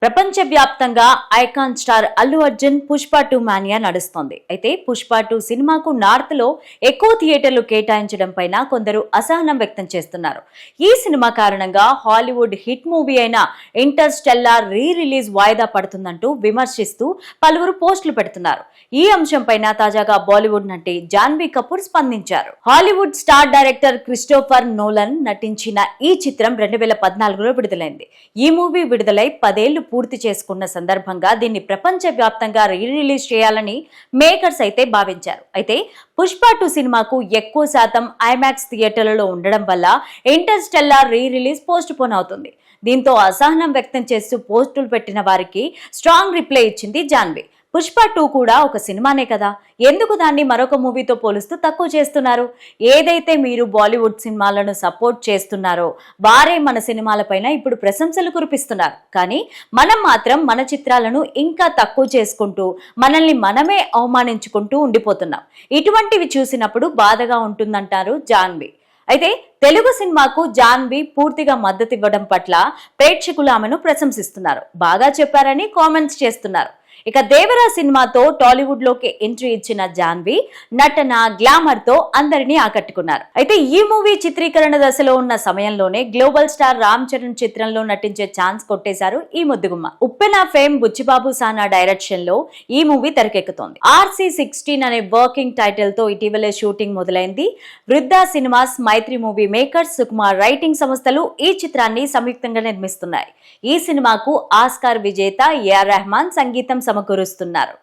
ప్రపంచవ్యాప్తంగా icon star Allu Arjun Pushpa 2 mania నడుస్తోంది. అయితే పుష్ప 2 సినిమాకు నార్త్ లో ఎక్కువ థియేటర్లు కేటాయించడం పైన కొందరు అసహనం వ్యక్తం చేస్తున్నారు. ఈ సినిమా కారణంగా హాలీవుడ్ హిట్ మూవీ అయిన ఇంటర్స్టెల్లార్ రిలీజ్ వాయిదా పడుతుందంటూ విమర్శిస్తూ పలువురు పోస్టులు పెడుతున్నారు. ఈ అంశంపైన తాజాగా బాలీవుడ్ నటి జాన్వీ కపూర్ స్పందించారు. Hollywood star director Christopher Nolan నటించిన ఈ చిత్రం 2014లో విడుదలైంది. ఈ మూవీ విడుదలై 10 ఏళ్లు పూర్తి చేసుకున్న సందర్భంగా దీన్ని ప్రపంచవ్యాప్తంగా రిలీజ్ చేయాలని మేకర్స్ అయితే భావించారు. అయితే పుష్ప 2 సినిమాకు ఎక్కువ శాతం ఐమాక్స్ థియేటర్లలో ఉండడం వల్ల ఇంటర్స్టెల్లార్ రిలీజ్ పోస్ట్ పోన్ అవుతుంది. దీంతో అసహనం వ్యక్తం చేస్తూ పోస్టులు పెట్టిన వారికి స్ట్రాంగ్ రిప్లై ఇచ్చింది జాన్వీ. పుష్ప 2 కూడా ఒక సినిమానే కదా, ఎందుకు దాన్ని మరొక మూవీతో పోలుస్తూ తక్కువ చేస్తున్నారు? ఏదైతే మీరు బాలీవుడ్ సినిమాలను సపోర్ట్ చేస్తున్నారో వారే మన సినిమాలపైన ఇప్పుడు ప్రశంసలు కురిపిస్తున్నారు. కానీ మనం మాత్రం మన చిత్రాలను ఇంకా తక్కువ చేసుకుంటూ మనల్ని మనమే అవమానించుకుంటూ ఉండిపోతున్నాం. ఇటువంటివి చూసినప్పుడు బాధగా ఉంటుందంటారు జాన్వీ. అయితే తెలుగు సినిమాకు జాన్వీ పూర్తిగా మద్దతు ఇవ్వడం పట్ల ప్రేక్షకులు ఆమెను ప్రశంసిస్తున్నారు. బాగా చెప్పారని కామెంట్స్ చేస్తున్నారు. ఇక దేవరా సినిమాతో టాలీవుడ్ లోకి ఎంట్రీ ఇచ్చిన జాన్వీ నటన గ్లామర్ తో అందరినీ ఆకట్టుకున్నారు. అయితే ఈ మూవీ చిత్రీకరణ దశలో ఉన్న సమయంలోనే గ్లోబల్ స్టార్ రామ్ చరణ్ చిత్రంలో నటించే ఛాన్స్ కొట్టేశారు ఈ ముద్దుగుమ్మ. ఉప్పెన ఫేమ్ బుచ్చిబాబు సానా డైరెక్షన్ లో ఈ మూవీ తెరకెక్కుతోంది. RC16 అనే వర్కింగ్ టైటిల్ తో ఇటీవలే షూటింగ్ మొదలైంది. వృద్ధా సినిమాస్, మైత్రి మూవీ మేకర్స్, సుకుమార్ రైటింగ్ సంస్థలు ఈ చిత్రాన్ని సంయుక్తంగా నిర్మిస్తున్నాయి. ఈ సినిమాకు ఆస్కార్ విజేత AR రెహమాన్ సంగీతం సమకూరుస్తున్నారు.